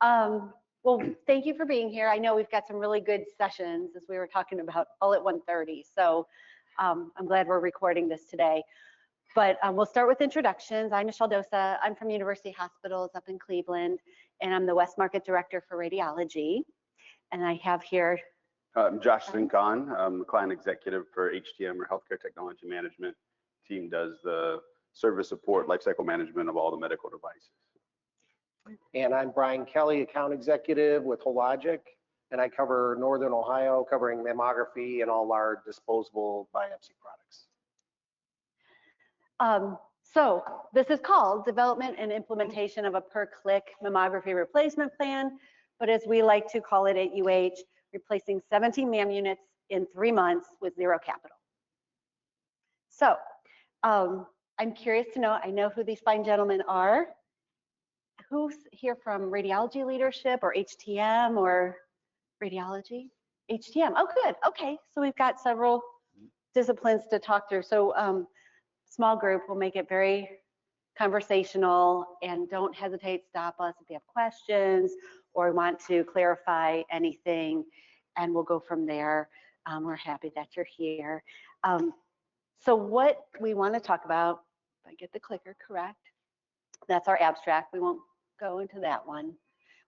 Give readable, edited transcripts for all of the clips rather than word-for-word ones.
Well, thank you for being here. I know we've got some really good sessions, as we were talking about, all at 1:30. So I'm glad we're recording this today. But we'll start with introductions. I'm Michelle Dosa. I'm from University Hospitals up in Cleveland, and I'm the West Market Director for Radiology. And I have here I'm Josh Zinkan. I'm the client executive for HTM, or Healthcare Technology Management. Team does the service support, lifecycle management of all the medical devices. And I'm Brian Kelly, account executive with Hologic, and I cover Northern Ohio, covering mammography and all our disposable biopsy products. So this is called Development and Implementation of a Per-Click Mammography Replacement Plan, but as we like to call it at UH, replacing 17 MAM units in 3 months with zero capital. So I'm curious to know, I know who these fine gentlemen are. Who's here from radiology leadership or HTM or radiology? HTM, oh good, okay. So we've got several disciplines to talk through. So small group, we'll make it very conversational, and don't hesitate, stop us if you have questions or want to clarify anything, and we'll go from there. We're happy that you're here. So what we want to talk about, if I get the clicker correct, that's our abstract. We won't go into that one.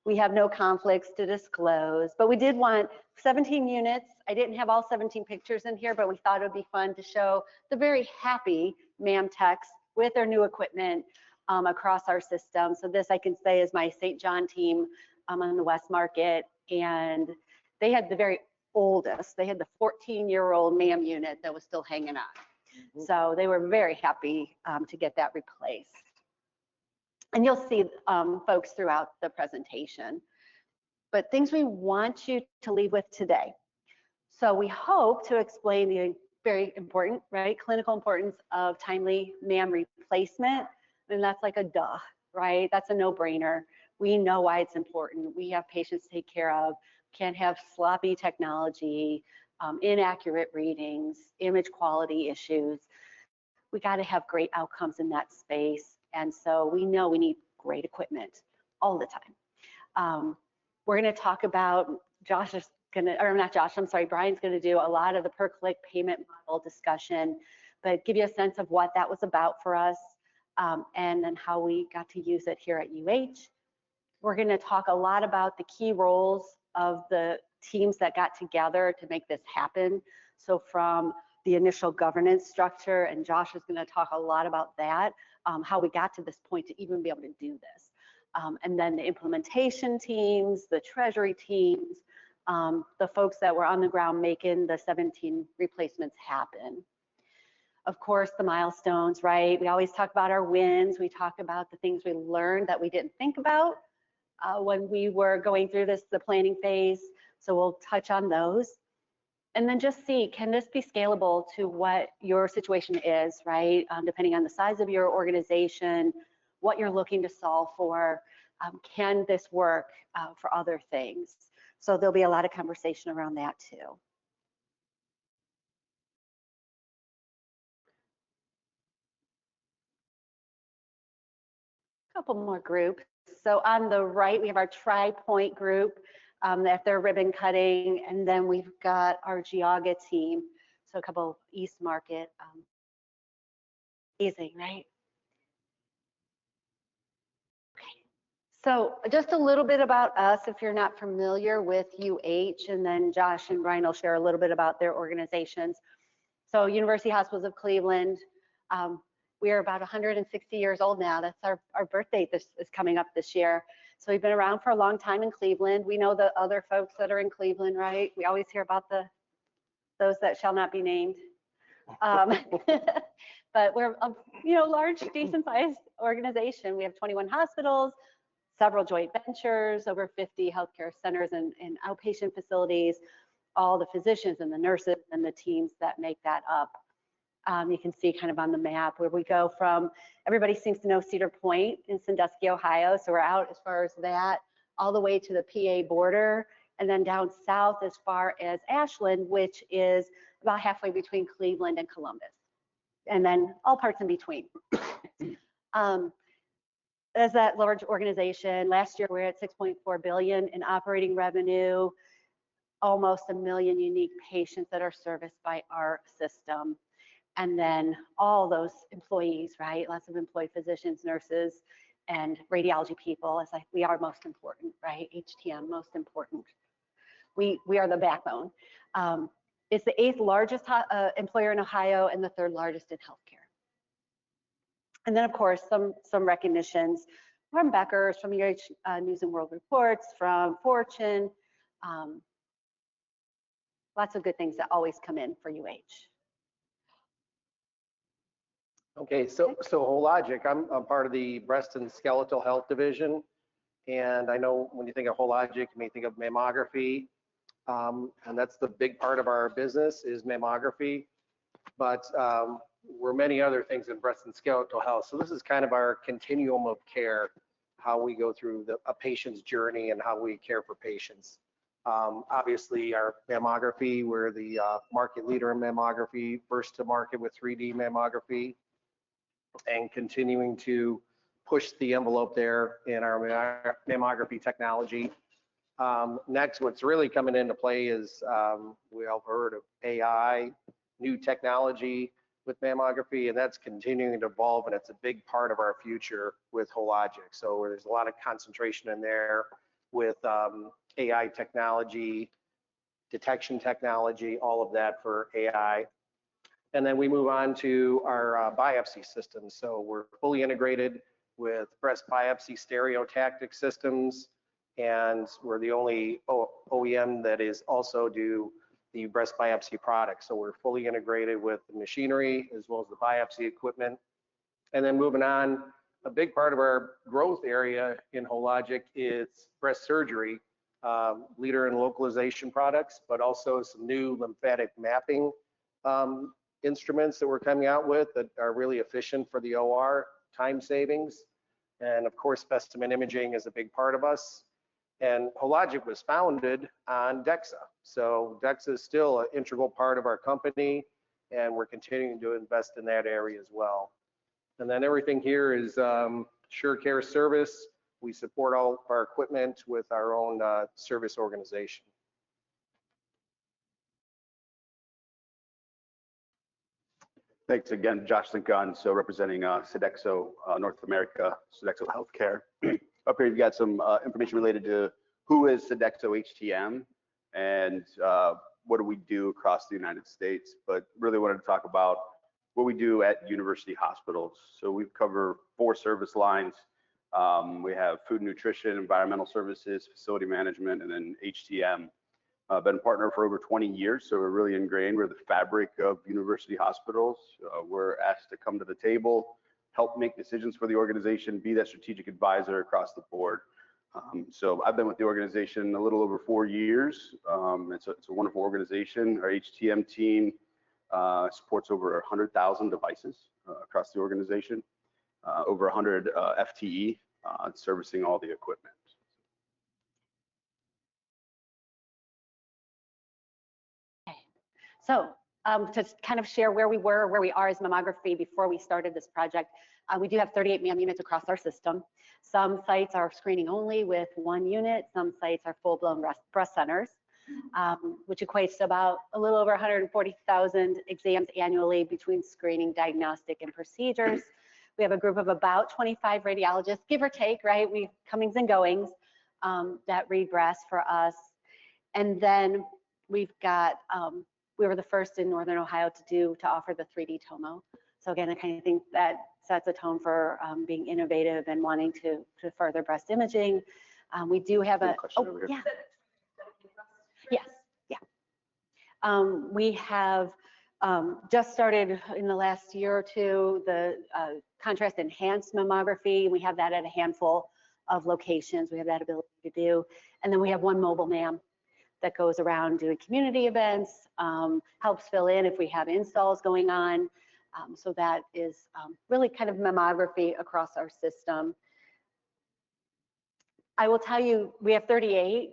We have no conflicts to disclose, but we did want 17 units. I didn't have all 17 pictures in here, but we thought it would be fun to show the very happy MAM techs with their new equipment across our system. So this, I can say, is my St. John team on the West Market, and they had the very oldest. They had the 14-year-old MAM unit that was still hanging on. So they were very happy to get that replaced. And you'll see folks throughout the presentation. But things we want you to leave with today. So we hope to explain the very important, right, clinical importance of timely MAM replacement. And that's like a duh, right? That's a no-brainer. We know why it's important. We have patients to take care of. Can't have sloppy technology, inaccurate readings, image quality issues. We got to have great outcomes in that space. And so we know we need great equipment all the time. We're going to talk about, Josh is going to, or not Josh, I'm sorry, Brian's going to do a lot of the per-click payment model discussion, but give you a sense of what that was about for us, and then how we got to use it here at UH. We're going to talk a lot about the key roles of the teams that got together to make this happen. So from the initial governance structure, and Josh is going to talk a lot about that, how we got to this point to even be able to do this. And then the implementation teams, the Treasury teams, the folks that were on the ground making the 17 replacements happen. Of course, the milestones, right? We always talk about our wins. We talk about the things we learned that we didn't think about when we were going through the planning phase. So we'll touch on those. And then just see, can this be scalable to what your situation is, right? Depending on the size of your organization, what you're looking to solve for, can this work for other things? So there'll be a lot of conversation around that too. A couple more groups. So on the right, we have our tri-point group. That they're ribbon cutting, and then we've got our Geauga team. So a couple East Market, amazing, right? Okay, so just a little bit about us if you're not familiar with UH, and then Josh and Brian will share a little bit about their organizations. So University Hospitals of Cleveland, we are about 160 years old now. That's our birthday is coming up this year. So we've been around for a long time in Cleveland. We know the other folks that are in Cleveland, right? We always hear about those that shall not be named. But we're a large, decent-sized organization. We have 21 hospitals, several joint ventures, over 50 healthcare centers and outpatient facilities, all the physicians and the nurses and the teams that make that up. You can see kind of on the map where we go from, everybody seems to know Cedar Point in Sandusky, Ohio, so we're out as far as that, all the way to the PA border, and then down south as far as Ashland, which is about halfway between Cleveland and Columbus, and then all parts in between. as that large organization, last year we we're at 6.4 billion in operating revenue, almost 1 million unique patients that are serviced by our system. And then all those employees, right? Lots of employee physicians, nurses, and radiology people. As we are most important, right? HTM, most important. We are the backbone. It's the 8th largest employer in Ohio and the 3rd largest in healthcare. And then, of course, some recognitions from Becker's, from News and World Reports, from Fortune. Lots of good things that always come in for UH. Okay, so Hologic, I'm a part of the breast and skeletal health division. And I know when you think of Hologic, you may think of mammography. And that's the big part of our business is mammography. But we're many other things in breast and skeletal health. So this is kind of our continuum of care, how we go through a patient's journey and how we care for patients. Obviously, our mammography, we're the market leader in mammography, first to market with 3D mammography, and continuing to push the envelope there in our mammography technology. Next, what's really coming into play is we all heard of AI, new technology with mammography, and that's continuing to evolve, and it's a big part of our future with Hologic. So there's a lot of concentration in there with AI technology, detection technology, all of that for AI. And then we move on to our biopsy systems. So we're fully integrated with breast biopsy stereotactic systems, and we're the only OEM that is also do the breast biopsy products. So we're fully integrated with the machinery as well as the biopsy equipment. And then moving on, a big part of our growth area in Hologic is breast surgery, leader in localization products, but also some new lymphatic mapping instruments that we're coming out with that are really efficient for the OR, time savings. And of course, specimen imaging is a big part of us. And Hologic was founded on DEXA. So DEXA is still an integral part of our company, and we're continuing to invest in that area as well. And then everything here is Sure Care service. We support all of our equipment with our own service organization. Thanks again, Josh Lincoln. So representing Sodexo North America, Sodexo Healthcare. Up here, you've got some information related to who is Sodexo HTM and what do we do across the United States. But really wanted to talk about what we do at university hospitals. So we cover 4 service lines. We have food and nutrition, environmental services, facility management, and then HTM. Been a partner for over 20 years, so we're really ingrained. We're the fabric of university hospitals. We're asked to come to the table, help make decisions for the organization, be that strategic advisor across the board. So I've been with the organization a little over 4 years. It's a wonderful organization. Our HTM team supports over 100,000 devices across the organization, over 100 FTE servicing all the equipment. So to kind of share where we were, where we are as mammography before we started this project, we do have 38 MAM units across our system. Some sites are screening only with 1 unit. Some sites are full-blown breast centers, which equates to about a little over 140,000 exams annually between screening, diagnostic, and procedures. We have a group of about 25 radiologists, give or take, right? We comings and goings that read breast for us. And then we've got we were the first in Northern Ohio to offer the 3D tomo. So again, I kind of think that sets a tone for being innovative and wanting to further breast imaging. We do have a yeah. Yes, yeah. We have just started in the last year or two the contrast enhanced mammography. We have that at a handful of locations. We have that ability to do. And then we have 1 mobile MAM that goes around doing community events, helps fill in if we have installs going on. So that is really kind of mammography across our system. I will tell you, we have 38,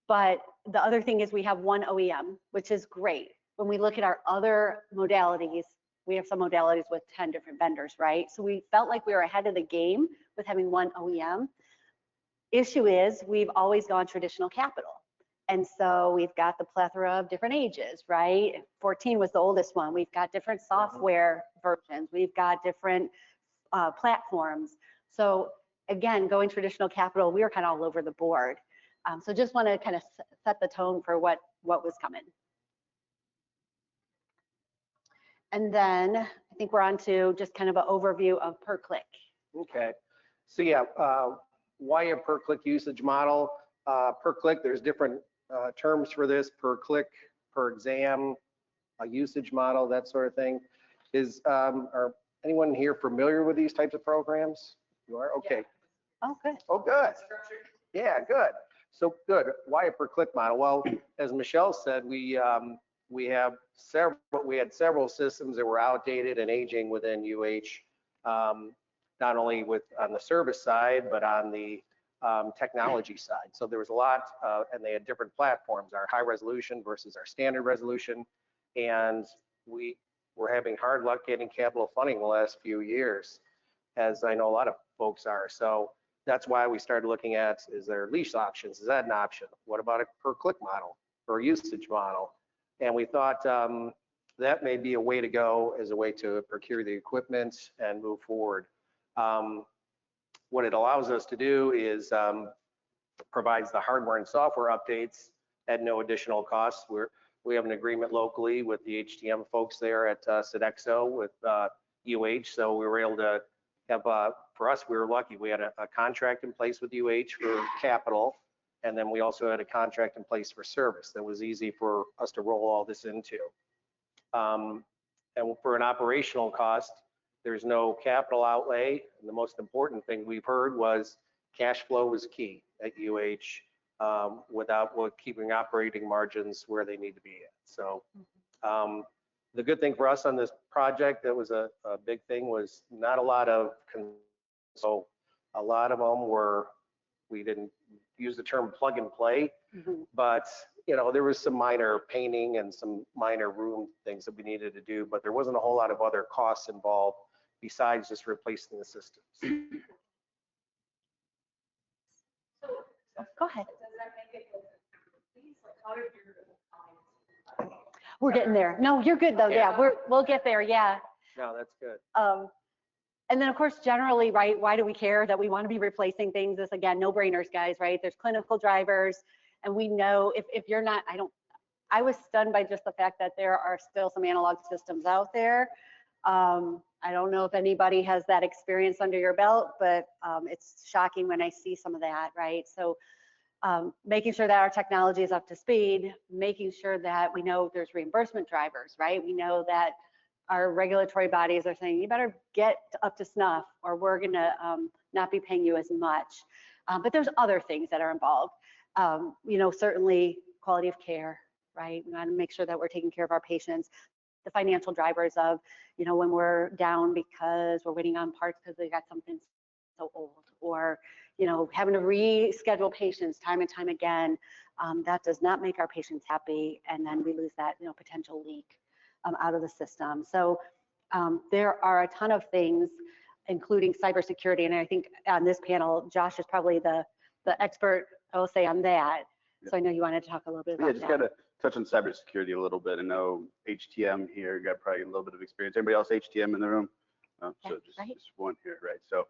but the other thing is we have 1 OEM, which is great. When we look at our other modalities, we have some modalities with 10 different vendors, right? So we felt like we were ahead of the game with having one OEM. Issue is we've always gone traditional capital. And so we've got the plethora of different ages, right? 14 was the oldest one. We've got different software versions. We've got different platforms. So again, going traditional capital, we were kind of all over the board. So just want to kind of set the tone for what was coming. And then I think we're on to just kind of an overview of per click. Okay. So yeah, why a per click usage model? Per click, there's different terms for this: per click, per exam, a usage model, that sort of thing. Are anyone here familiar with these types of programs? You are? Okay. Yeah. Oh, good. Oh, good. Yeah, good. So good. Why a per click model? Well, as Michelle said, we had several systems that were outdated and aging within UH, not only on the service side, but on the technology side. So there was a lot, and they had different platforms, our high resolution versus our standard resolution. And we were having hard luck getting capital funding the last few years, as I know a lot of folks are. So that's why we started looking at, is there lease options? Is that an option? What about a per click model or a usage model? And we thought that may be a way to go as a way to procure the equipment and move forward. What it allows us to do is provides the hardware and software updates at no additional cost. We have an agreement locally with the HTM folks there at Sodexo with UH, so we were able to have, for us, we were lucky. We had a contract in place with UH for capital, and then we also had a contract in place for service that was easy for us to roll all this into. And for an operational cost, there's no capital outlay. And the most important thing we've heard was cash flow was key at UH without keeping operating margins where they need to be at. So the good thing for us on this project, that was a big thing, was not a lot of, so a lot of them were, we didn't use the term plug and play, but you know, there was some minor painting and some minor room things that we needed to do, but there wasn't a whole lot of other costs involved besides just replacing the systems. Go ahead. We're getting there. No, you're good though. Yeah, we'll get there. Yeah. No, that's good. And then of course, generally, right, why do we care that we want to be replacing things? This again, no brainers, guys, right? There's clinical drivers, and we know if you're not, I was stunned by just the fact that there are still some analog systems out there. I don't know if anybody has that experience under your belt, but it's shocking when I see some of that, right? So making sure that our technology is up to speed, making sure that we know there's reimbursement drivers, right? We know that our regulatory bodies are saying, you better get up to snuff or we're gonna not be paying you as much. But there's other things that are involved. You know, certainly quality of care, right? We wanna make sure that we're taking care of our patients. The financial drivers of, you know, when we're down because we're waiting on parts because they got something so old, or, you know, having to reschedule patients time and time again, that does not make our patients happy. And then we lose that, you know, potential leak out of the system. So there are a ton of things, including cybersecurity. And I think on this panel, Josh is probably the expert, I will say, on that. Yeah. So I know you wanted to talk a little bit about that. Yeah, just got to touch on cybersecurity a little bit. I know HTM here got probably a little bit of experience. Anybody else HTM in the room? So just one here, right? So,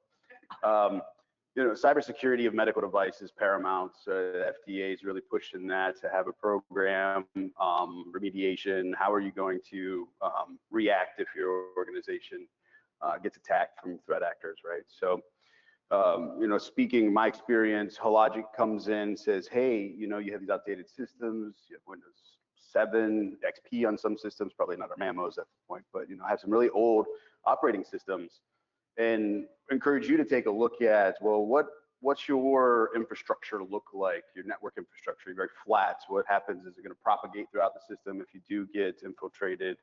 you know, cybersecurity of medical devices paramount. The FDA is really pushing that to have a program, remediation. How are you going to react if your organization gets attacked from threat actors, right? So, you know, speaking my experience, Hologic comes in, says, hey, you know, you have these outdated systems, you have Windows 7, XP on some systems, probably not our Mammos at this point, but, you know, I have some really old operating systems, and encourage you to take a look at, well, what's your infrastructure look like, your network infrastructure? You're very flat. So what happens is it's going to propagate throughout the system if you do get infiltrated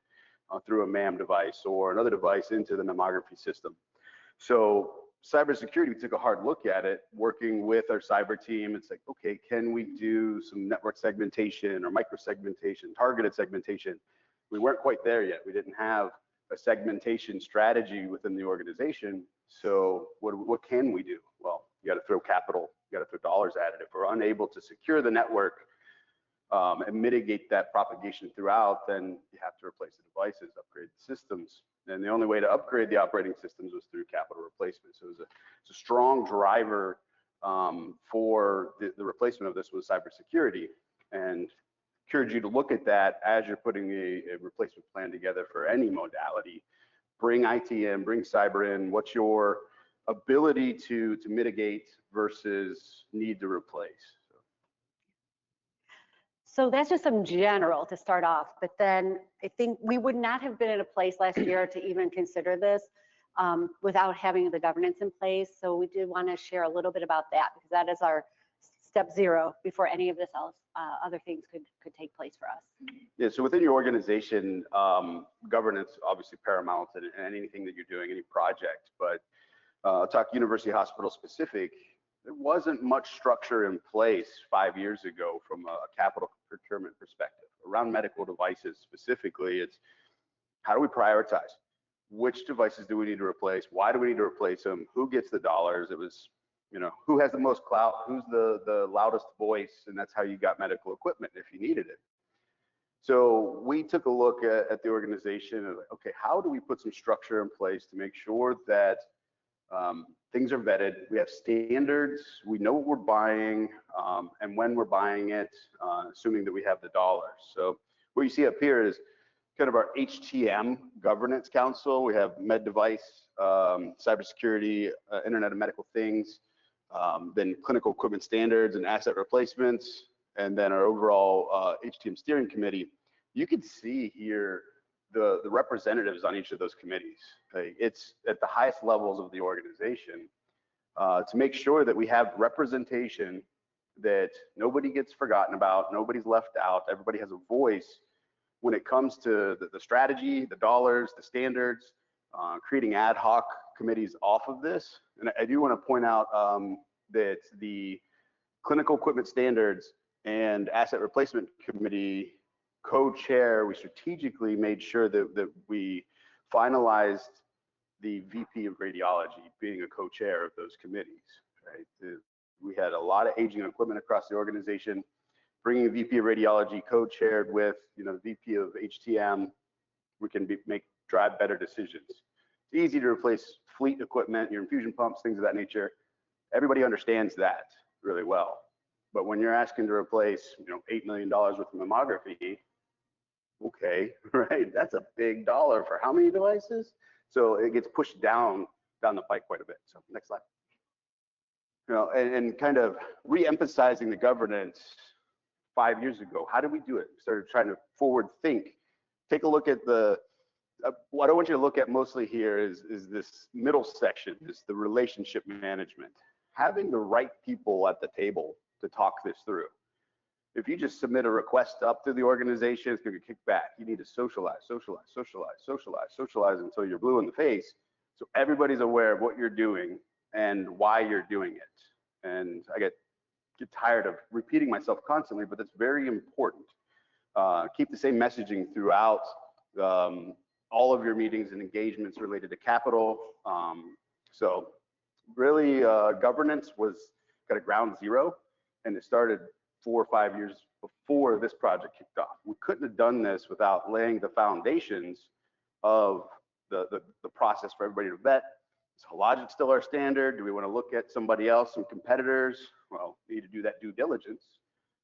through a MAM device or another device into the mammography system. So cybersecurity, we took a hard look at it, working with our cyber team. It's like, okay, can we do some network segmentation or micro segmentation, targeted segmentation? We weren't quite there yet. We didn't have a segmentation strategy within the organization. So what can we do? Well, you got to throw capital, you got to throw dollars at it. If we're unable to secure the network and mitigate that propagation throughout, then you have to replace the devices, upgrade the systems. And the only way to upgrade the operating systems was through capital replacement. So it's a strong driver for the replacement of this was cybersecurity. And encourage you to look at that as you're putting a replacement plan together for any modality. Bring IT in, bring cyber in. What's your ability to mitigate versus need to replace? So that's just some general to start off, but then I think we would not have been in a place last year to even consider this without having the governance in place. So we did want to share a little bit about that, because that is our step zero before any of this else, other things could take place for us. Yeah, so within your organization, governance obviously paramount in anything that you're doing, any project, but I'll talk University Hospital specific. There wasn't much structure in place 5 years ago from a capital procurement perspective. Around medical devices specifically, it's how do we prioritize? Which devices do we need to replace? Why do we need to replace them? Who gets the dollars? It was, who has the most clout? Who's the loudest voice? And that's how you got medical equipment if you needed it. So we took a look at the organization and, okay, how do we put some structure in place to make sure that things are vetted, we have standards, we know what we're buying, and when we're buying it, assuming that we have the dollars. So what you see up here is kind of our HTM governance council. We have med device, cybersecurity, Internet of Medical Things, then clinical equipment standards and asset replacements, and then our overall HTM steering committee. You can see here the representatives on each of those committees. It's at the highest levels of the organization to make sure that we have representation, that nobody gets forgotten about, nobody's left out, everybody has a voice when it comes to the strategy, the dollars, the standards, creating ad hoc committees off of this. And I do want to point out that the clinical equipment standards and asset replacement committee co-chair, we strategically made sure that we finalized the VP of radiology being a co-chair of those committees, right? We had a lot of aging equipment across the organization. Bringing a VP of radiology co-chaired with, the VP of HTM, we can drive better decisions. It's easy to replace fleet equipment, your infusion pumps, things of that nature. Everybody understands that really well. But when you're asking to replace, $8 million worth of mammography, okay, right? That's a big dollar for how many devices? So it gets pushed down the pike quite a bit. So next slide. And kind of re-emphasizing the governance 5 years ago. How did we do it? We started trying to forward think. Take a look at what I want you to look at mostly here is this middle section, is the relationship management. Having the right people at the table to talk this through. If you just submit a request up to the organization, it's going to get kicked back. You need to socialize until you're blue in the face, so everybody's aware of what you're doing and why you're doing it. And I get tired of repeating myself constantly, but that's very important. Keep the same messaging throughout all of your meetings and engagements related to capital. So really, governance was kind of ground zero, and it started 4 or 5 years before this project kicked off. We couldn't have done this without laying the foundations of the process for everybody to vet. Is Hologic still our standard? Do we want to look at somebody else, some competitors? Well, we need to do that due diligence.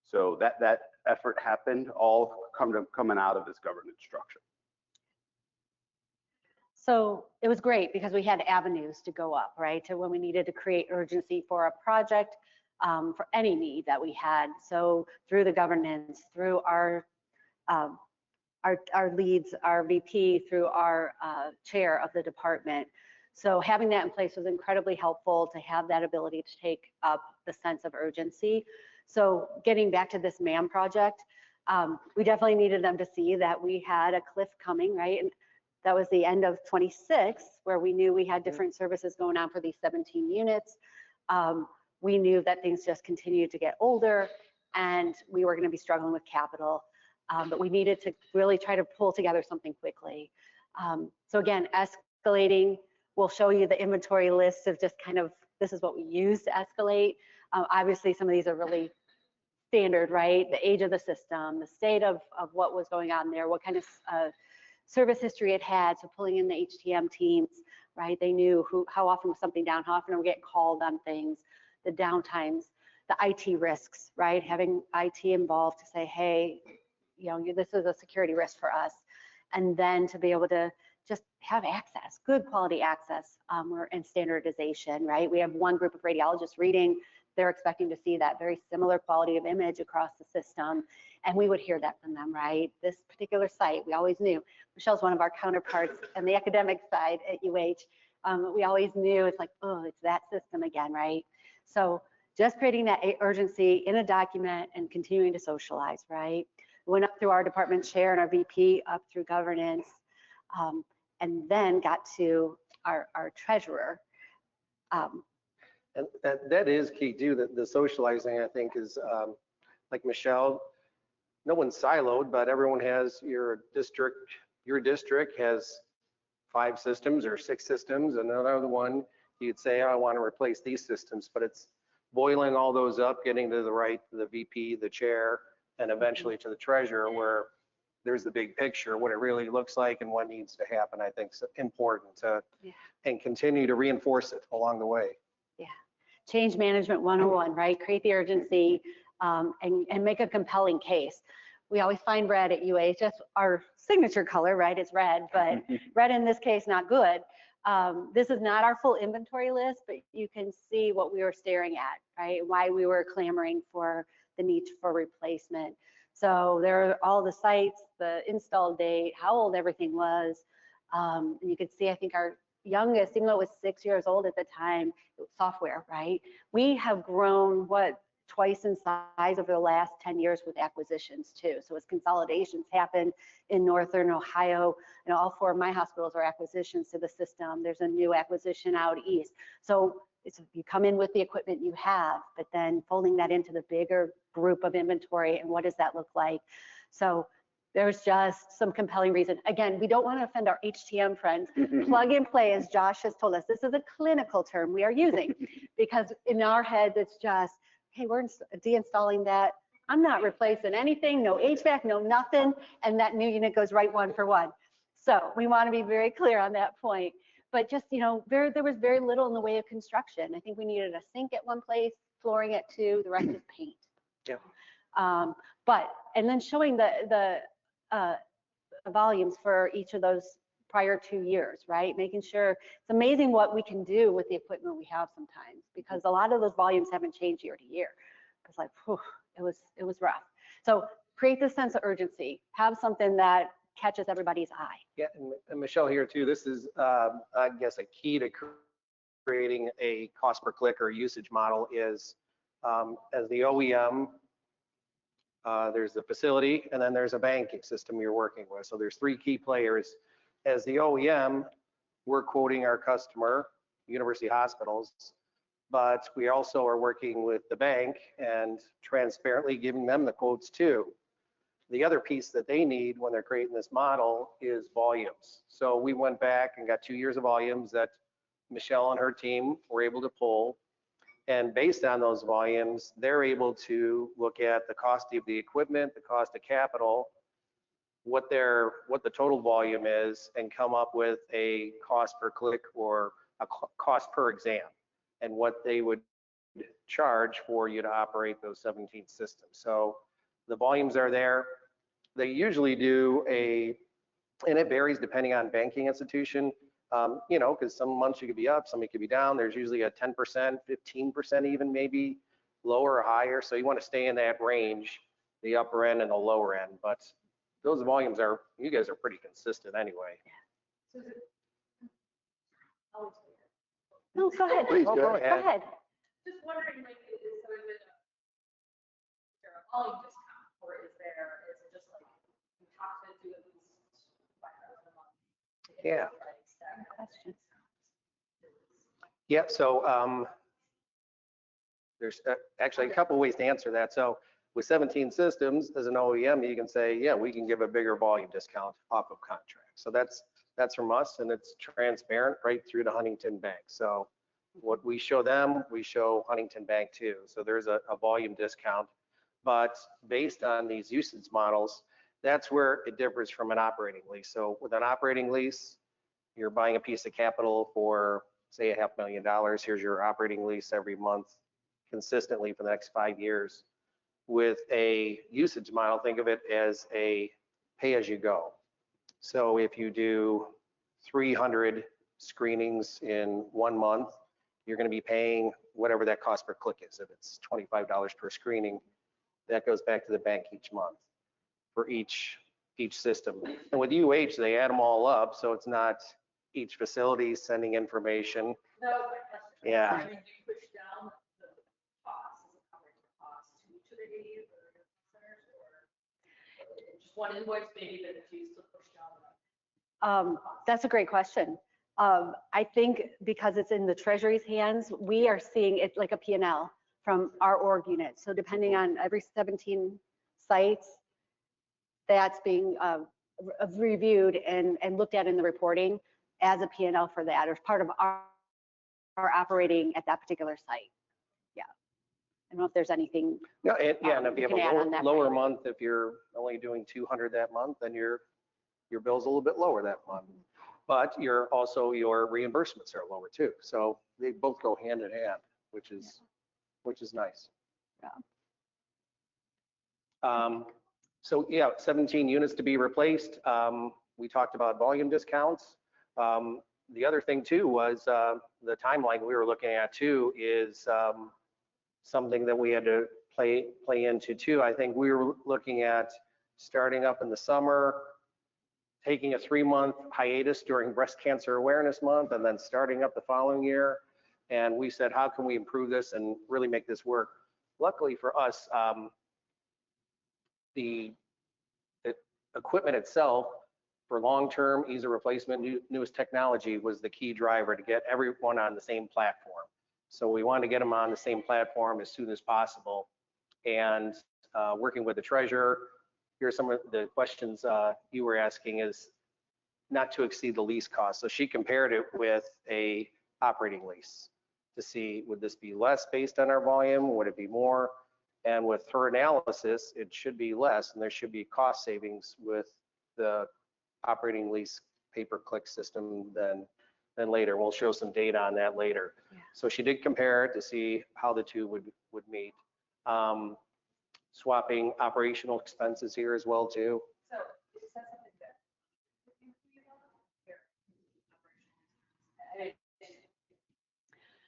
So that effort happened, all coming out of this governance structure. So it was great because we had avenues to go up, right? To when we needed to create urgency for a project, for any need that we had. So through the governance, through our leads, our VP, through our chair of the department. So having that in place was incredibly helpful to have that ability to take up the sense of urgency. So getting back to this MAM project, we definitely needed them to see that we had a cliff coming, right? And that was the end of 26, where we knew we had different services going on for these 17 units. We knew that things just continued to get older and we were going to be struggling with capital, but we needed to really try to pull together something quickly. So again, escalating, we'll show you the inventory list of just kind of, this is what we use to escalate. Obviously, some of these are really standard, right? The age of the system, the state of what was going on there, what kind of service history it had. So pulling in the HTM teams, right? They knew how often was something down, how often are we getting called on things, the downtimes, the IT risks, right? Having IT involved to say, hey, you know, this is a security risk for us. And then to be able to just have access, good quality access, and standardization, right? We have one group of radiologists reading, they're expecting to see that very similar quality of image across the system. And we would hear that from them, right? This particular site, we always knew. Michelle's one of our counterparts on the academic side at UH. We always knew it's like, oh, it's that system again, right? So just creating that urgency in a document and continuing to socialize, right? We went up through our department chair and our VP up through governance, and then got to our treasurer. And that is key too, the socializing, I think, is like Michelle, no one's siloed, but everyone has your district has 5 systems or 6 systems, and another one, you'd say, oh, I want to replace these systems, but it's boiling all those up, getting to the VP, the chair, and eventually to the treasurer, where there's the big picture, what it really looks like and what needs to happen. I think is important to, and continue to reinforce it along the way. Yeah, change management 101, right? Create the urgency and make a compelling case. We always find red at UH, that's our signature color, right? It's red, but red in this case, not good. This is not our full inventory list, but you can see what we were staring at, right? Why we were clamoring for the need for replacement. So there are all the sites, the install date, how old everything was. And you can see, I think our youngest, even though it was 6 years old at the time, it was software, right? We have grown, twice in size over the last 10 years with acquisitions too. So as consolidations happen in Northern Ohio, you know, all 4 of my hospitals are acquisitions to the system. There's a new acquisition out east. So you come in with the equipment you have, but then folding that into the bigger group of inventory and what does that look like? So there's just some compelling reason. Again, we don't want to offend our HTM friends. Plug and play, as Josh has told us, this is a clinical term we are using because in our heads it's just, hey, we're deinstalling that. I'm not replacing anything, no HVAC, no nothing, and that new unit goes right 1 for 1. So we want to be very clear on that point. But just, you know, there was very little in the way of construction. I think we needed a sink at one place, flooring at 2, the rest is paint. Yeah. And then showing the volumes for each of those prior 2 years, right? Making sure it's amazing what we can do with the equipment we have sometimes, because a lot of those volumes haven't changed year to year. It's like, whew, it was rough. So create this sense of urgency, have something that catches everybody's eye. Yeah, and Michelle here too, this is, I guess, a key to creating a cost per click or usage model is as the OEM, there's the facility, and then there's a banking system you're working with. So there's 3 key players. As the OEM, we're quoting our customer, university hospitals, but we also are working with the bank and transparently giving them the quotes too. The other piece that they need when they're creating this model is volumes. So we went back and got 2 years of volumes that Michelle and her team were able to pull. And based on those volumes, they're able to look at the cost of the equipment, the cost of capital, what the total volume is, and come up with a cost per click or a cost per exam, and what they would charge for you to operate those 17 systems. So the volumes are there. They usually do and it varies depending on banking institution, you know, because some months you could be up, some it could be down. There's usually a 10%, 15% even maybe lower or higher. So you want to stay in that range, the upper end and the lower end. But those volumes you guys are pretty consistent anyway. No, go ahead. Please, Oh, go ahead. Go ahead. Just wondering, like, is there a volume discount, or is it just like you have to do at least 5,000 a month? Yeah. Good question. Yeah, so there's actually a couple ways to answer that. So with 17 systems as an OEM, you can say, yeah, we can give a bigger volume discount off of contract. So that's That's from us, and it's transparent right through to Huntington Bank. So what we show them, we show Huntington Bank too. So there's a volume discount. But based on these usage models, that's where it differs from an operating lease. So with an operating lease, you're buying a piece of capital for, say, $500,000. Here's your operating lease every month consistently for the next 5 years. With a usage model, think of it as a pay-as-you-go. So if you do 300 screenings in 1 month, you're going to be paying whatever that cost per click is. If it's $25 per screening, that goes back to the bank each month for each system. And with UH, they add them all up, so it's not each facility sending information. That was my question. Yeah. I mean, do you push down the cost, is it covering the cost to the aid or your centers, or just one invoice maybe that if you still push down the cost? That's a great question. I think because it's in the Treasury's hands, we are seeing it like a P&L from our org unit. So depending on every 17 sites, that's being reviewed and looked at in the reporting as a P&L for that, or as part of our operating at that particular site. Yeah. I don't know if there's anything. No, and if you can add have on a that, lower Brian. month, if you're only doing 200 that month, then your bill's a little bit lower that month. But your reimbursements are lower too. So they both go hand in hand, which is nice. Yeah. So yeah, 17 units to be replaced. We talked about volume discounts. The other thing too was the timeline we were looking at too is something that we had to play into too. I think we were looking at starting up in the summer, taking a 3-month hiatus during Breast Cancer Awareness Month, and then starting up the following year. And we said, how can we improve this and really make this work? Luckily for us, the equipment itself for long-term ease of replacement, newest technology was the key driver to get everyone on the same platform. So we wanted to get them on the same platform as soon as possible. And working with the treasurer, here's some of the questions you were asking is not to exceed the lease cost. So she compared it with a operating lease to see, would this be less based on our volume? Would it be more? And with her analysis, it should be less, and there should be cost savings with the operating lease pay-per-click system than later. We'll show some data on that later. Yeah. So she did compare it to see how the two would meet. Swapping operational expenses here as well too. So is that something that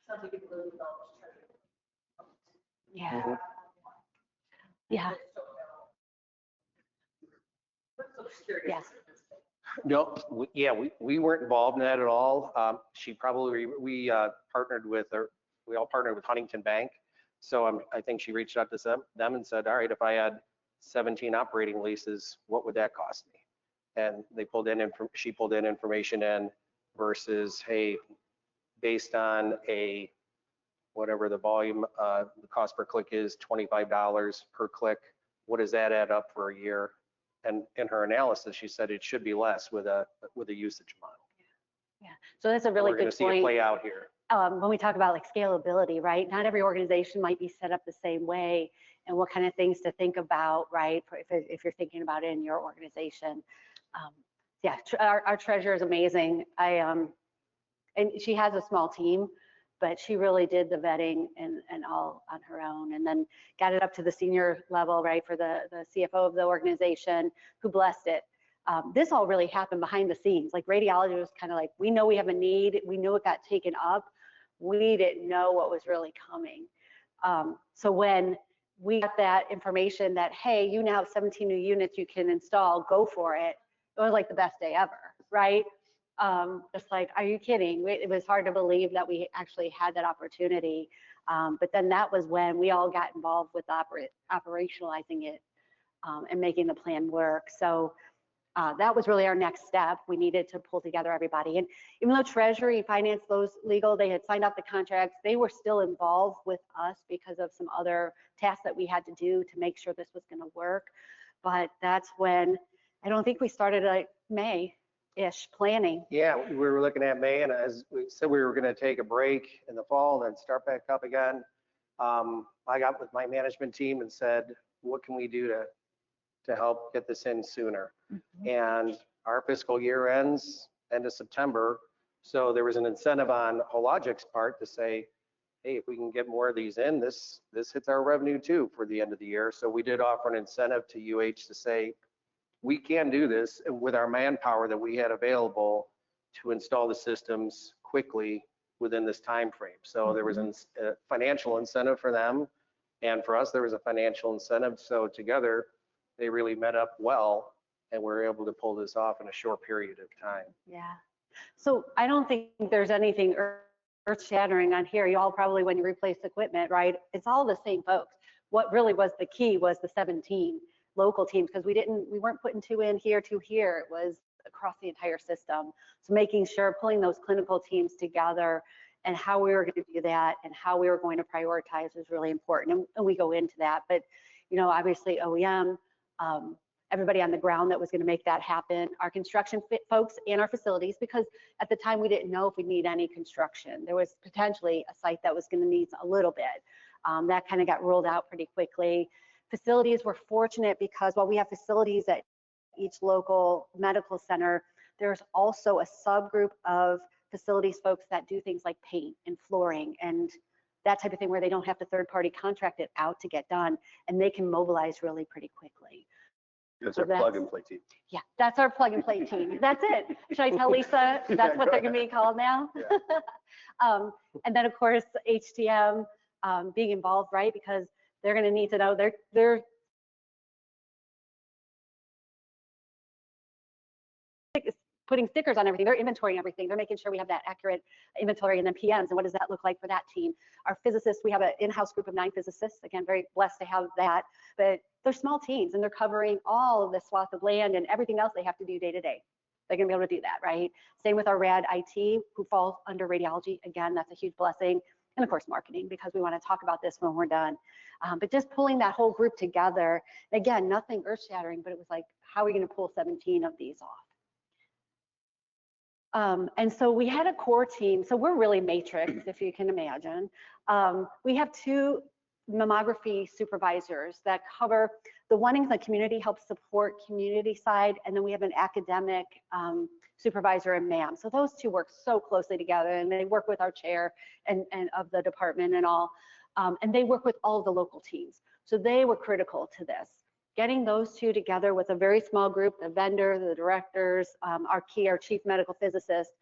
sounds like it's a really developed treasury. Yeah. Mhm. Yeah. So just curious. Yeah. No, we weren't involved in that at all. We partnered with, or we all partnered with Huntington Bank. So I think she reached out to them and said, all right, if I had 17 operating leases, what would that cost me? And she pulled in information in versus, hey, based on whatever the volume, the cost per click is $25 per click. What does that add up for a year? And in her analysis, she said it should be less with a usage model. Yeah. So that's a really We're going good to see it point. play out here. When we talk about like scalability, right? Not every organization might be set up the same way, and what kind of things to think about, right? If you're thinking about it in your organization. Yeah, our treasurer is amazing. And she has a small team, but she really did the vetting and all on her own, and then got it up to the senior level, right, for the CFO of the organization, who blessed it. This all really happened behind the scenes. Like radiology was kind of like, we know we have a need, we knew it got taken up, we didn't know what was really coming. So when we got that information that, hey, you now have 17 new units you can install, go for it, it was like the best day ever, right? Just like, are you kidding? It was hard to believe that we actually had that opportunity. But then that was when we all got involved with operationalizing it and making the plan work. So that was really our next step. We needed to pull together everybody. And even though Treasury, Finance, those legal, they had signed up the contracts, they were still involved with us because of some other tasks that we had to do to make sure this was going to work. But that's when, I don't think we started like May. May-ish planning. Yeah, we were looking at May, and as we said, we were going to take a break in the fall and then start back up again. I got with my management team and said, what can we do to help get this in sooner? And our fiscal year ends end of September. So there was an incentive on Hologic's part to say, hey, if we can get more of these in, this hits our revenue too for the end of the year. So we did offer an incentive to UH to say, we can do this with our manpower that we had available to install the systems quickly within this time frame. So there was a financial incentive for them, and for us, there was a financial incentive. So together, they really met up well, and we're able to pull this off in a short period of time. Yeah. So I don't think there's anything earth-shattering on here. You all probably, when you replace equipment, right? It's all the same folks. What really was the key was the 17 local teams, because we weren't putting 2 in here, 2 here. It was across the entire system. So making sure pulling those clinical teams together and how we were going to do that and how we were going to prioritize is really important. And we go into that. But, you know, obviously OEM, everybody on the ground that was going to make that happen, our construction folks and our facilities, because at the time we didn't know if we'd need any construction. There was potentially a site that was going to need a little bit. That kind of got ruled out pretty quickly. Facilities were fortunate because while we have facilities at each local medical center, there's also a subgroup of facilities folks that do things like paint and flooring and that type of thing where they don't have to third-party contract it out to get done, and they can mobilize really pretty quickly. That's our plug and play team. Yeah, that's our plug and play team. That's it. Should I tell Lisa that's what they're going to be called now? Yeah. And then of course HTM being involved, right? Because they're going to need to know they're putting stickers on everything. They're inventorying everything. They're making sure we have that accurate inventory, and then PMs. And what does that look like for that team? Our physicists, we have an in-house group of 9 physicists. Again, very blessed to have that. But they're small teams, and they're covering all of the swath of land and everything else they have to do day to day. They're going to be able to do that, right? Same with our rad IT, who falls under radiology. Again, that's a huge blessing. And of course, marketing, because we want to talk about this when we're done. But just pulling that whole group together, again, nothing earth-shattering, but it was like, how are we going to pull 17 of these off? And so we had a core team. So we're really matrix, if you can imagine. We have 2 mammography supervisors that cover the one in the community, helps support community side, and then we have an academic supervisor in MAM. So those 2 work so closely together, and they work with our chair and of the department and all, and they work with all of the local teams. So they were critical to this. Getting those 2 together with a very small group, the vendor, the directors, our chief medical physicist,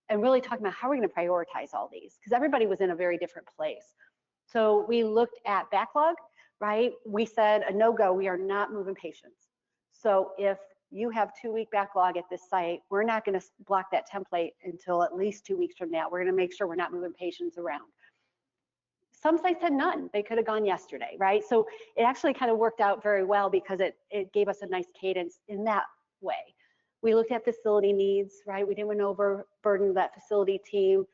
and really talking about how we're going to prioritize all these, because everybody was in a very different place. So we looked at backlog, right? We said a no-go, we are not moving patients. So if you have 2-week backlog at this site, we're not going to block that template until at least 2 weeks from now. We're going to make sure we're not moving patients around. Some sites had none. They could have gone yesterday, right? So it actually kind of worked out very well because it gave us a nice cadence in that way. We looked at facility needs, right? We didn't want to overburden that facility team.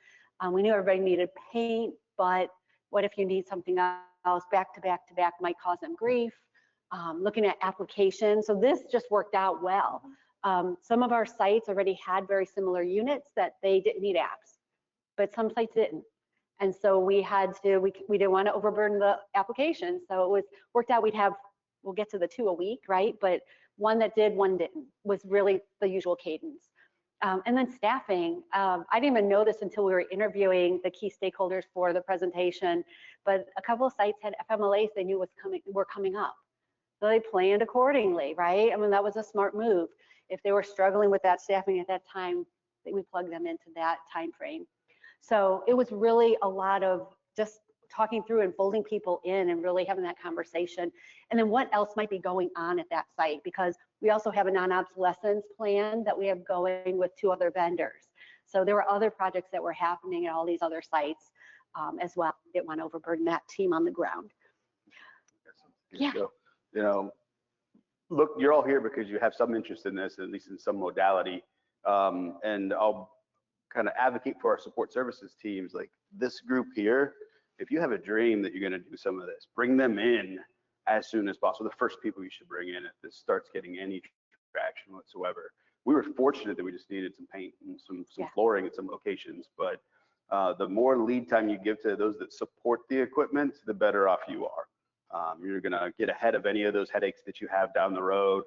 We knew everybody needed paint, but what if you need something else back to back to back might cause them grief. Looking at applications. So this just worked out well. Some of our sites already had very similar units that they didn't need apps, but some sites didn't. And so we didn't want to overburden the application. So it worked out, we'll get to the 2 a week, right? But one that did, one didn't, was really the usual cadence. And then staffing, I didn't even know this until we were interviewing the key stakeholders for the presentation, but a couple of sites had FMLAs they knew were coming up. So they planned accordingly, right? I mean, that was a smart move. If they were struggling with that staffing at that time, we plugged them into that time frame. So it was really a lot of just talking through and folding people in and really having that conversation. And then what else might be going on at that site? Because we also have a non-obsolescence plan that we have going with 2 other vendors. So there were other projects that were happening at all these other sites as well. Didn't want to overburden that team on the ground. Yeah. So, you know, look, you're all here because you have some interest in this, at least in some modality. And I'll kind of advocate for our support services teams, like this group here. If you have a dream that you're going to do some of this, bring them in as soon as possible. The first people you should bring in if this starts getting any traction whatsoever. We were fortunate that we just needed some paint and some Yeah. flooring at some locations, but the more lead time you give to those that support the equipment, the better off you are. You're gonna get ahead of any of those headaches that you have down the road.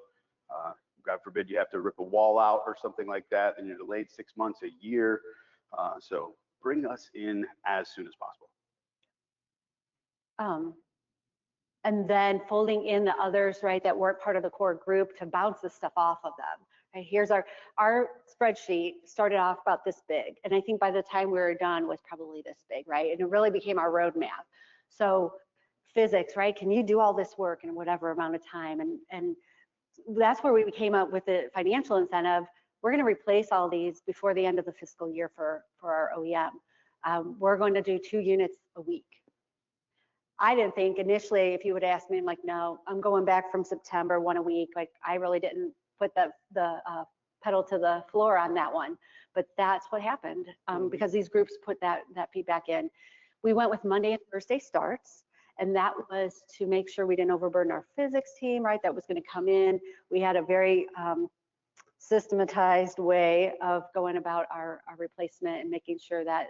God forbid you have to rip a wall out or something like that, and you're delayed 6 months, a year. So bring us in as soon as possible. And then folding in the others, right, that weren't part of the core group to bounce the stuff off of them. Right, here's our spreadsheet started off about this big. And I think by the time we were done was probably this big, right? And it really became our roadmap. So physics, right? Can you do all this work in whatever amount of time? And that's where we came up with the financial incentive. We're going to replace all these before the end of the fiscal year for our OEM. We're going to do 2 units a week. I didn't think initially, if you would ask me, I'm like, no, I'm going back from September, 1 a week. Like, I really didn't put the pedal to the floor on that one, but that's what happened because these groups put that feedback in. We went with Monday and Thursday starts, and that was to make sure we didn't overburden our physics team, right? That was going to come in. We had a very systematized way of going about our replacement and making sure that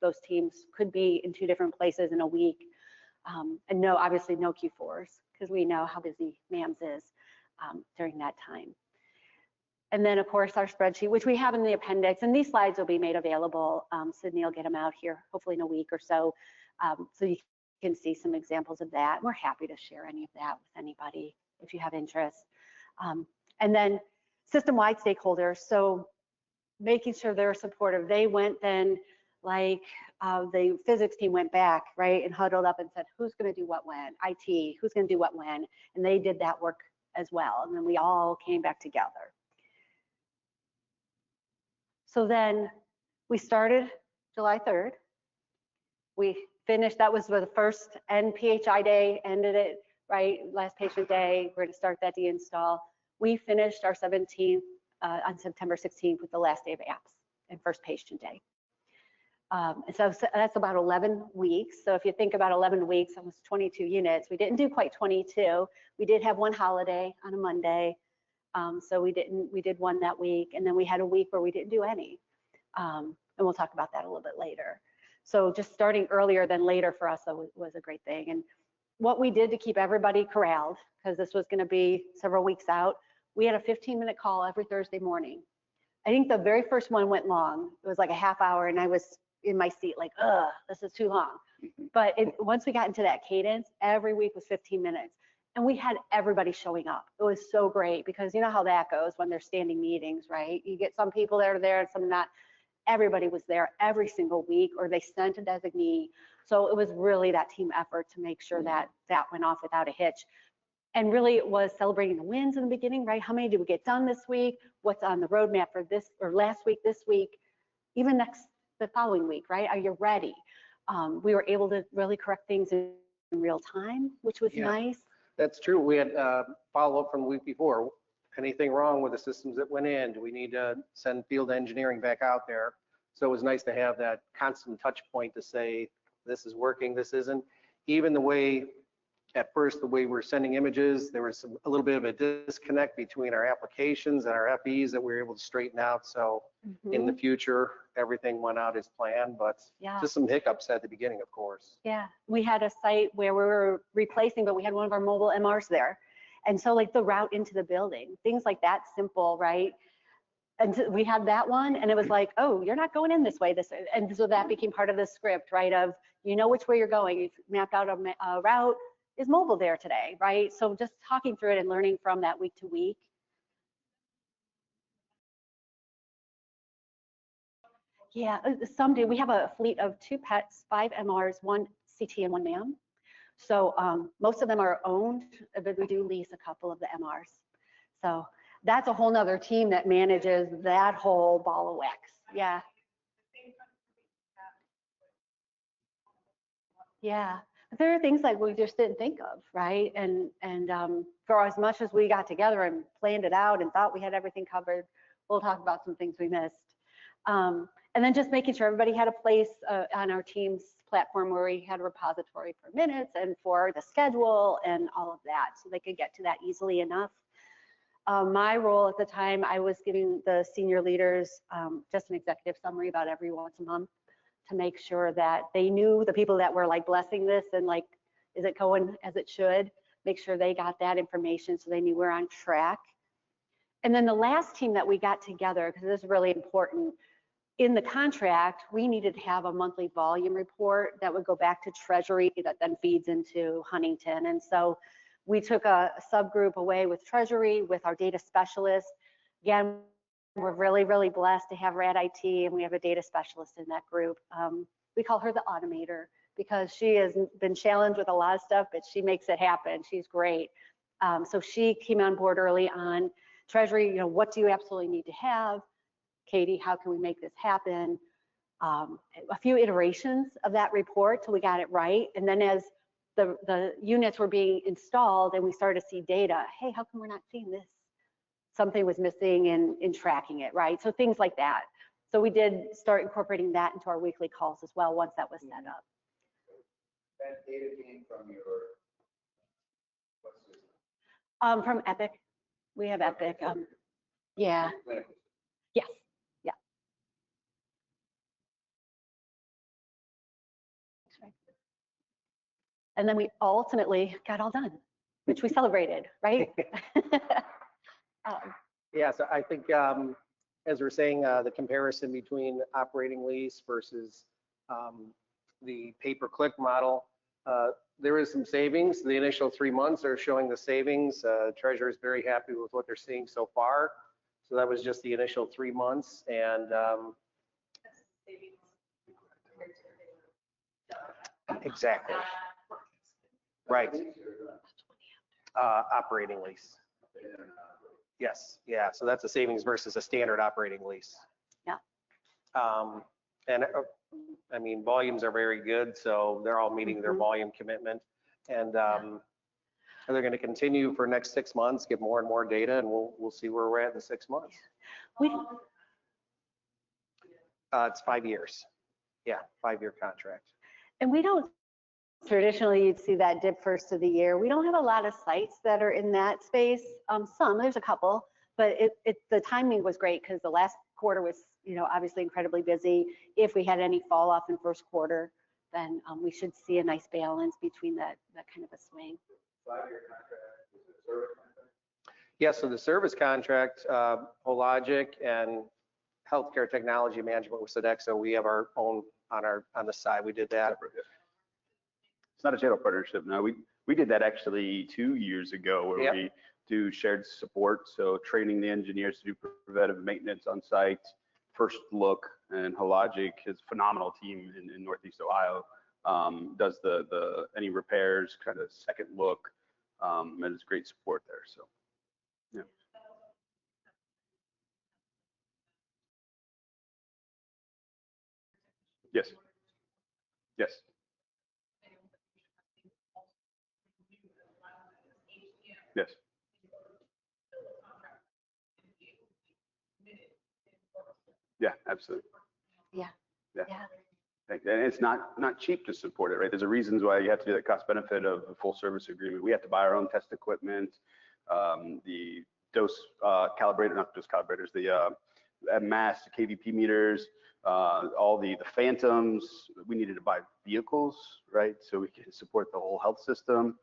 those teams could be in 2 different places in a week. And no, obviously no Q4s, because we know how busy MAMS is during that time. And then of course our spreadsheet, which we have in the appendix, and these slides will be made available. Sydney will get them out here, hopefully in a week or so. So you can see some examples of that. We're happy to share any of that with anybody if you have interest. And then system-wide stakeholders. So making sure they're supportive. They went then, like the physics team went back, right, and huddled up and said, who's going to do what when? IT, who's going to do what when? And they did that work as well. And then we all came back together. So then we started July 3rd. We finished, that was the first NPHI day, ended it, right, last patient day. We're going to start that deinstall. We finished our 17th on September 16th with the last day of apps and first patient day. So that's about 11 weeks. So if you think about 11 weeks, almost 22 units. We didn't do quite 22. We did have one holiday on a Monday. So we did one that week. And then we had a week where we didn't do any. And we'll talk about that a little bit later. So just starting earlier than later for us was a great thing. And what we did to keep everybody corralled, because this was going to be several weeks out, we had a 15-minute call every Thursday morning. I think the very first one went long. It was like a half hour, and I was in my seat like, ugh, this is too long. But once we got into that cadence, every week was 15 minutes. And we had everybody showing up. It was so great because you know how that goes when there's standing meetings, right? You get some people that are there and some not. Everybody was there every single week, or they sent a designee. So it was really that team effort to make sure that that went off without a hitch. And really it was celebrating the wins in the beginning, right? How many did we get done this week? What's on the roadmap for this or last week, this week, even the following week, right? Are you ready? We were able to really correct things in real time, which was nice. That's true. We had follow-up from the week before. Anything wrong with the systems that went in? Do we need to send field engineering back out there? So it was nice to have that constant touch point to say, this is working, this isn't. Even the way, at first, the way we're sending images, there was a little bit of a disconnect between our applications and our FEs that we were able to straighten out. So in the future, everything went out as planned, but just some hiccups at the beginning, of course. Yeah, we had a site where we were replacing, but we had one of our mobile MRs there. And so like the route into the building, things like that, simple, right? And so we had that one and it was like, oh, you're not going in this way. And so that became part of the script, right? Of, you know which way you're going. You've mapped out a route. Is mobile there today, right? So just talking through it and learning from that week to week. Yeah, some do. We have a fleet of 2 PETs, 5 MRs, 1 CT and 1 MAM. So most of them are owned, but we do lease a couple of the MRs. So that's a whole nother team that manages that whole ball of wax. Yeah. Yeah. There are things like we just didn't think of, right? And for as much as we got together and planned it out and thought we had everything covered, we'll talk about some things we missed. And then just making sure everybody had a place on our team's platform where we had a repository for minutes and for the schedule and all of that, so they could get to that easily enough. My role at the time, I was giving the senior leaders just an executive summary about every once a month to make sure that they knew the people that were like blessing this and like, is it going as it should? Make sure they got that information so they knew we're on track. And then the last team that we got together, because this is really important, in the contract, we needed to have a monthly volume report that would go back to Treasury that then feeds into Huntington. And so we took a subgroup away with Treasury, with our data specialist. Again, we're really, really blessed to have Rad IT, and we have a data specialist in that group. We call her the automator because she has been challenged with a lot of stuff, but she makes it happen. She's great. So she came on board early on. Treasury, you know, what do you absolutely need to have? Katie, how can we make this happen? A few iterations of that report till we got it right. And then as the units were being installed and we started to see data, hey, how come we're not seeing this? Something was missing in tracking it, right? So things like that. So we did start incorporating that into our weekly calls as well once that was set up. That data came from your, what system? From Epic. We have Epic. Yeah. Yes. Yeah. And then we ultimately got all done, which we celebrated, right? Yeah, so I think, as we're saying, the comparison between operating lease versus the pay-per-click model, there is some savings. The initial 3 months are showing the savings. Treasurer is very happy with what they're seeing so far. So that was just the initial 3 months, and exactly, right. Operating lease. Yes, yeah, so that's a savings versus a standard operating lease. Yeah. And I mean, volumes are very good, so they're all meeting their volume commitment. And they're going to continue for next 6 months, get more and more data, and we'll see where we're at in 6 months. It's 5 years. Yeah, 5-year contract. And we don't, traditionally you'd see that dip first of the year. We don't have a lot of sites that are in that space. There's a couple, but the timing was great because the last quarter was, you know, obviously incredibly busy. If we had any fall off in first quarter, then we should see a nice balance between that kind of a swing. 5-year contract, is it a service contract? Yeah, so the service contract, Hologic and healthcare technology management with Sodexo, we have our own on the side. We did that. It's not a channel partnership. No, we did that actually 2 years ago where we do shared support. So training the engineers to do preventive maintenance on site, first look, and Hologic is a phenomenal team in Northeast Ohio. Does the any repairs, kind of second look, and it's great support there. So, yeah. Yes. Yes. Yes. Yeah, absolutely. Yeah. Yeah. Yeah. And it's not cheap to support it, right? There's a reasons why you have to do that cost benefit of a full service agreement. We have to buy our own test equipment, the dose calibrator, not dose calibrators, the mass KVP meters, all the phantoms. We needed to buy vehicles, right? So we can support the whole health system.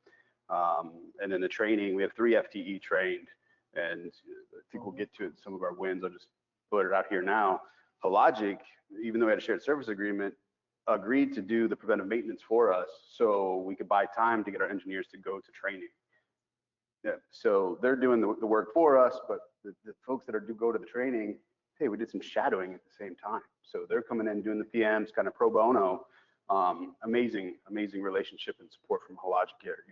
And then the training, we have 3 FTE trained, and I think we'll get to some of our wins. I'll just put it out here now. Hologic, even though we had a shared service agreement, agreed to do the preventive maintenance for us so we could buy time to get our engineers to go to training. Yeah, so they're doing the work for us, but the folks that go to the training, hey, we did some shadowing at the same time. So they're coming in doing the PMs kind of pro bono. Amazing relationship and support from Hologic here at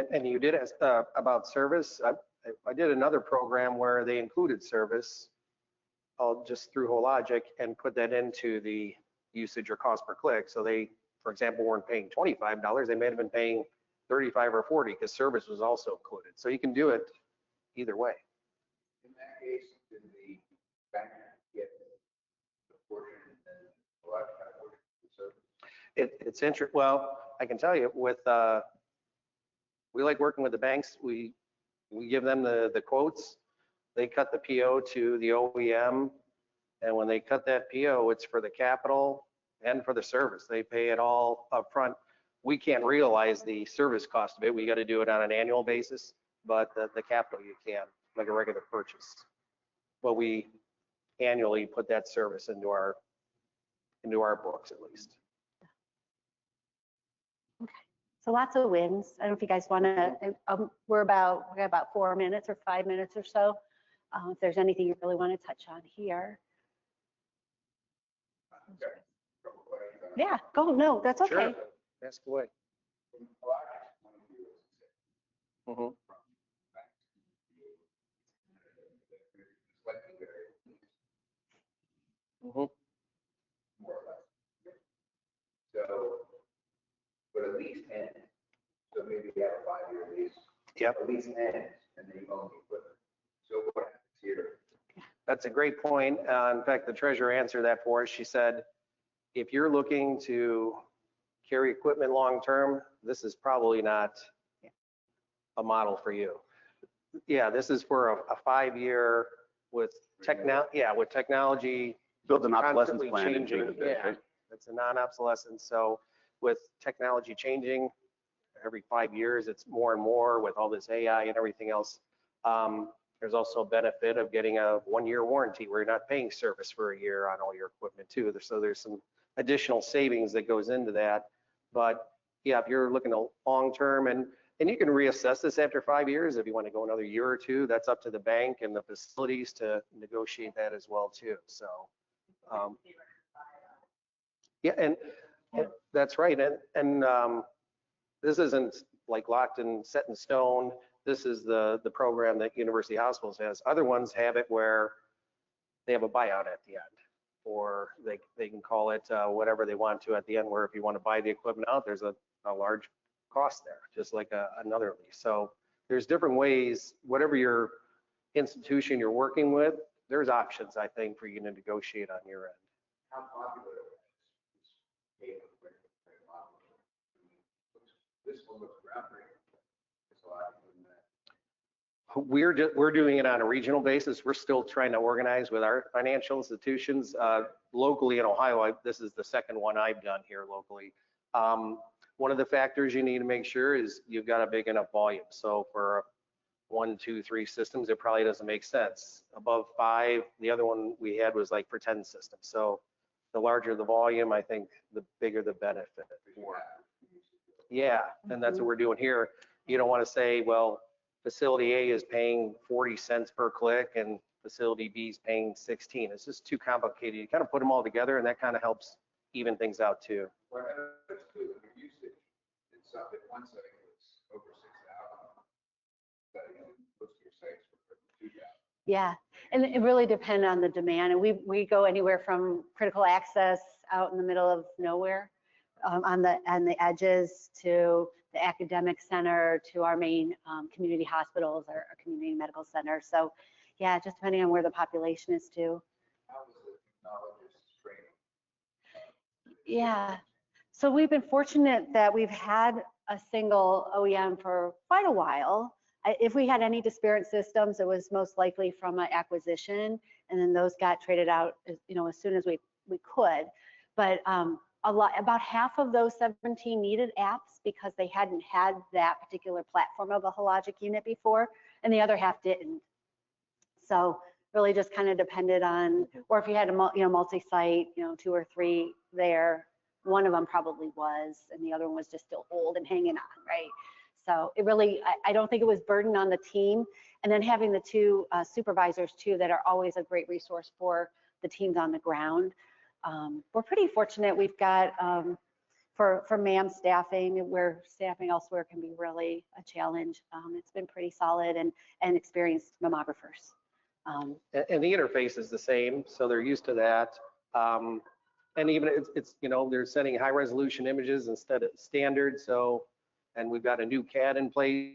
UH. And you did ask about service. I did another program where they included service just through Hologic and put that into the usage or cost per click. So they, for example, weren't paying $25. They may have been paying 35 or 40 because service was also included. So you can do it either way. In that case, did the bank get the portion and Hologic got a portion of the service? It's interesting. Well, I can tell you with, we like working with the banks. We We give them the quotes, they cut the PO to the OEM, and when they cut that PO, it's for the capital and for the service. They pay it all up front. We can't realize the service cost of it. We got to do it on an annual basis, but the capital you can, like a regular purchase. But we annually put that service into our books at least. So lots of wins. I don't know if you guys want to, we got about 4 minutes or 5 minutes or so. If there's anything you really want to touch on here. Yeah, go, no, that's okay. Sure. Ask away. Mhm. Mhm. More or less. So, but at least ends. So maybe you have a 5-year lease. Yep. At least ends, and then you own the equipment. So what happens here? That's a great point. In fact, the treasurer answered that for us. She said, if you're looking to carry equipment long-term, this is probably not a model for you. Yeah, this is for a 5-year with technology. Build an obsolescence constantly plan into changing. it a bit, Yeah, right? it's a non-obsolescence. So with technology changing every 5 years, it's more and more with all this AI and everything else. There's also a benefit of getting a 1-year warranty where you're not paying service for a year on all your equipment too. So there's some additional savings that goes into that. But yeah, if you're looking at long-term, and you can reassess this after 5 years if you want to go another year or two, that's up to the bank and the facilities to negotiate that as well too. So yeah, and that's right. And this isn't like locked and set in stone. This is the program that University Hospitals has. Other ones have it where they have a buyout at the end, or they can call it whatever they want to at the end, where if you want to buy the equipment out, there's a large cost there, just like another lease. So there's different ways, whatever your institution you're working with, there's options, I think, for you to negotiate on your end. How popular is cable model? This one looks groundbreaking. It's a lot more than that. We're doing it on a regional basis. We're still trying to organize with our financial institutions locally in Ohio. This is the second one I've done here locally. One of the factors you need to make sure is you've got a big enough volume. So for 1, 2, 3 systems, it probably doesn't make sense. Above 5, the other one we had was like for 10 systems. So the larger the volume, I think the bigger the benefit. Yeah, and that's what we're doing here. You don't want to say, well, facility A is paying 40 cents per click and facility B is paying 16. It's just too complicated. You kind of put them all together, and that kind of helps even things out too. Well, that's good. Your usage, it's up at one site was over 6,000. But most of your sites were 2,000. Yeah, and it really depends on the demand. And we go anywhere from critical access out in the middle of nowhere, on the edges, to the academic center, to our main community hospitals or community medical centers. So yeah, just depending on where the population is too. How was the technologist training? Yeah, so we've been fortunate that we've had a single OEM for quite a while. If we had any disparate systems, it was most likely from an acquisition, and then those got traded out, as soon as we could. But about half of those 17 needed apps because they hadn't had that particular platform of a Hologic unit before, and the other half didn't. So really just kind of depended on, or if you had a multi-site, 2 or 3 there, one of them probably was, and the other one was just still old and hanging on, right? So it really, I don't think it was burden on the team. And then having the 2 supervisors too that are always a great resource for the teams on the ground. We're pretty fortunate. We've got for MAM staffing, where staffing elsewhere can be really a challenge. It's been pretty solid and experienced mammographers. And the interface is the same, so they're used to that. And even it's they're sending high resolution images instead of standard. So, and we've got a new CAD in place,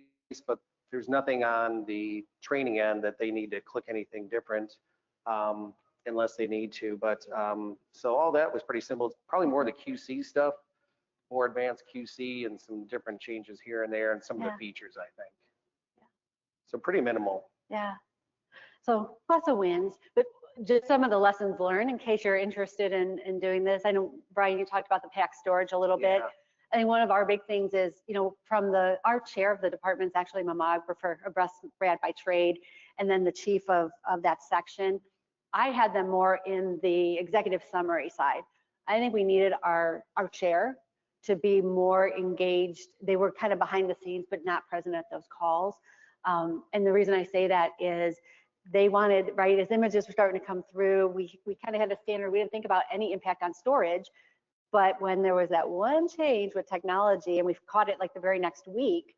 but there's nothing on the training end that they need to click anything different unless they need to. But so all that was pretty simple. It's probably more the QC stuff, more advanced QC and some different changes here and there and some of the features, I think. So pretty minimal. Yeah. So lots of wins, but just some of the lessons learned in case you're interested in doing this. I know, Brian, you talked about the pack storage a little bit. Yeah. I think one of our big things is, from our chair of the department's actually a mammographer, a breast grad by trade, and then the chief of that section. I had them more in the executive summary side. I think we needed our chair to be more engaged. They were kind of behind the scenes, but not present at those calls. And the reason I say that is they wanted, right, as images were starting to come through, we kind of had a standard. We didn't think about any impact on storage. But when there was that one change with technology, and we've caught it like the very next week,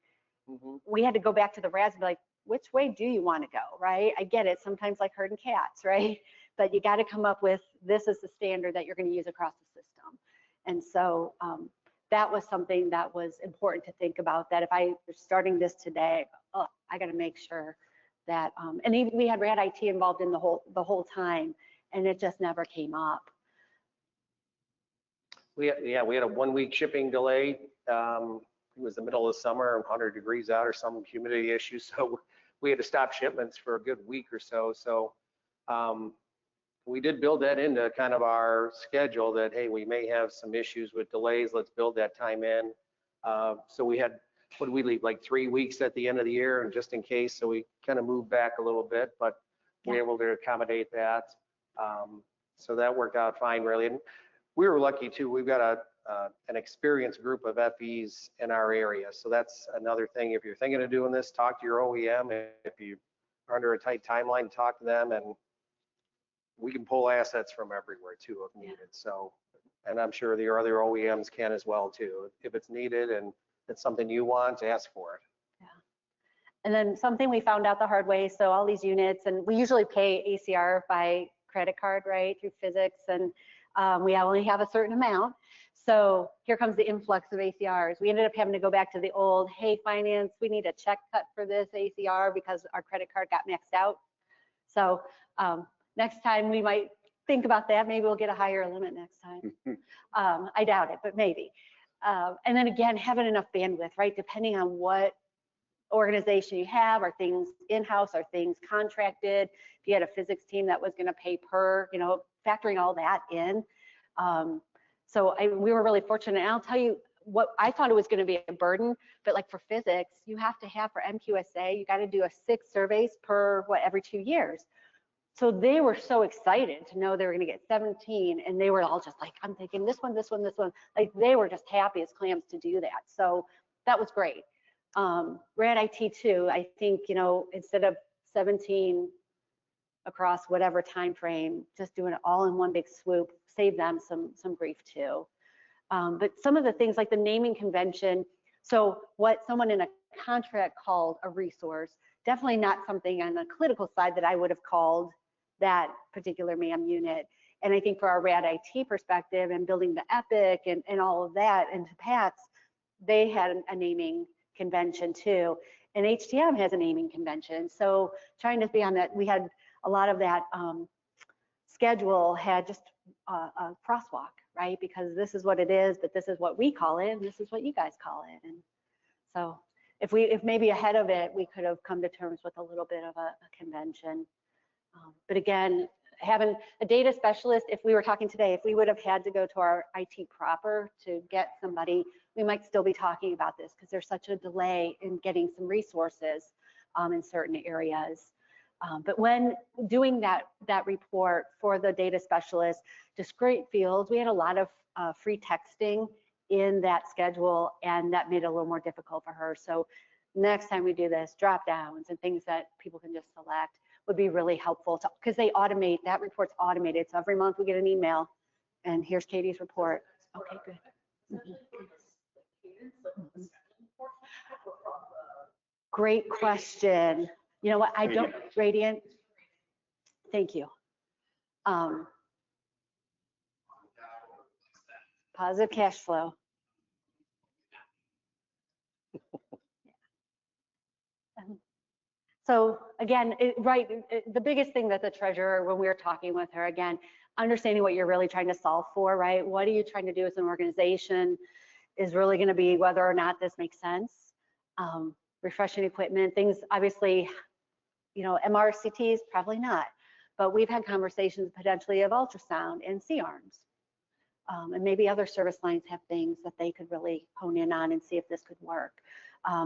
we had to go back to the RADs and be like, which way do you want to go, right? I get it, sometimes like herding cats, right? But you got to come up with, this is the standard that you're going to use across the system. And so that was something that was important to think about, that if I was starting this today, I got to make sure that, and even we had RAD IT involved in the whole time, and it just never came up. We had a 1 week shipping delay. It was the middle of summer, 100 degrees out or some humidity issue. So we had to stop shipments for a good week or so. So we did build that into kind of our schedule that, hey, we may have some issues with delays. Let's build that time in. So we had, what did we leave, like 3 weeks at the end of the year, and just in case. So we kind of moved back a little bit, but we were able to accommodate that. So that worked out fine, really. And we were lucky too. We've got an experienced group of FEs in our area. So that's another thing. If you're thinking of doing this, talk to your OEM. If you are under a tight timeline, talk to them, and we can pull assets from everywhere too if needed. So, and I'm sure the other OEMs can as well too. If it's needed and it's something you want, ask for it. Yeah. And then something we found out the hard way. So all these units, and we usually pay ACR by credit card, right, through physics, and we only have a certain amount. So here comes the influx of ACRs. We ended up having to go back to the old, hey, finance, we need a check cut for this ACR because our credit card got maxed out. So next time we might think about that. Maybe we'll get a higher limit next time. I doubt it, but maybe. And then again, having enough bandwidth, right? Depending on what organization you have, are things in-house, are things contracted? If you had a physics team that was gonna pay per, factoring all that in. So we were really fortunate. And I'll tell you what, I thought it was gonna be a burden, but like for physics, you have to have for MQSA, you gotta do 6 surveys per, every 2 years. So they were so excited to know they were gonna get 17, and they were all just like, I'm thinking this one, this one, this one. Like they were just happy as clams to do that. So that was great. RAD IT too, I think, instead of 17 across whatever time frame, just doing it all in one big swoop, save them some grief too. But some of the things like the naming convention, so what someone in a contract called a resource, definitely not something on the clinical side that I would have called that particular MAM unit. And I think for our RAD IT perspective and building the Epic and all of that into PATS, they had a naming convention too. And HTM has a naming convention. So trying to be on that, we had a lot of that schedule had just a crosswalk, right? Because this is what it is, but this is what we call it, and this is what you guys call it. And so if maybe ahead of it, we could have come to terms with a little bit of a convention. But again, having a data specialist, if we were talking today, if we would have had to go to our IT proper to get somebody, we might still be talking about this because there's such a delay in getting some resources in certain areas. But when doing that report for the data specialist, discrete fields, we had a lot of free texting in that schedule, and that made it a little more difficult for her. So next time we do this, drop downs and things that people can just select would be really helpful because they automate, that report's automated. So every month we get an email and here's Katie's report. Okay, good. Great question. You know what, I don't, Radiant, thank you. Positive cash flow. So again, the biggest thing that the treasurer, when we were talking with her, again, understanding what you're really trying to solve for, right? What are you trying to do as an organization is really going to be whether or not this makes sense. refreshing equipment, things obviously, MRCTs, probably not. But we've had conversations potentially of ultrasound and C-arms. And maybe other service lines have things that they could really hone in on and see if this could work.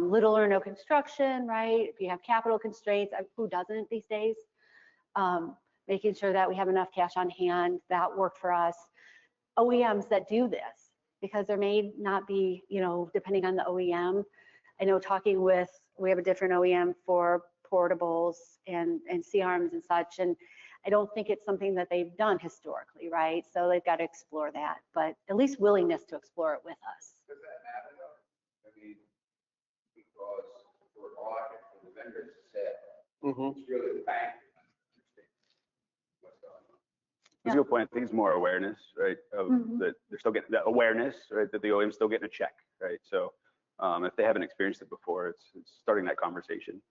Little or no construction, right? If you have capital constraints, who doesn't these days? Making sure that we have enough cash on hand, that work for us. OEMs that do this, because there may not be, depending on the OEM. I know we have a different OEM for portables and C-arms and such, and I don't think it's something that they've done historically, right? So they've got to explore that, but at least willingness to explore it with us. Does that matter though? I mean, because for Hologic, for the vendors to say, it's really the bank that understands what's going on. That's a good point. I think it's more awareness, right? Of that they're still getting that awareness, right? That the OEM's still getting a check, right? So if they haven't experienced it before, it's starting that conversation.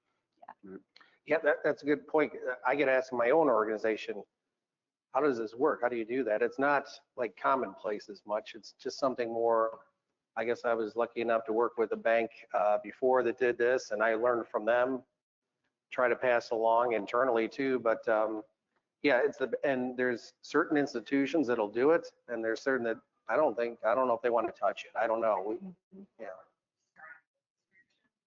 Yeah, that's a good point. I get asked in my own organization, how does this work? How do you do that? It's not like commonplace as much. It's just something more, I guess I was lucky enough to work with a bank before that did this, and I learned from them, try to pass along internally too. But yeah, and there's certain institutions that'll do it, and there's certain that I don't know if they want to touch it. I don't know. Yeah.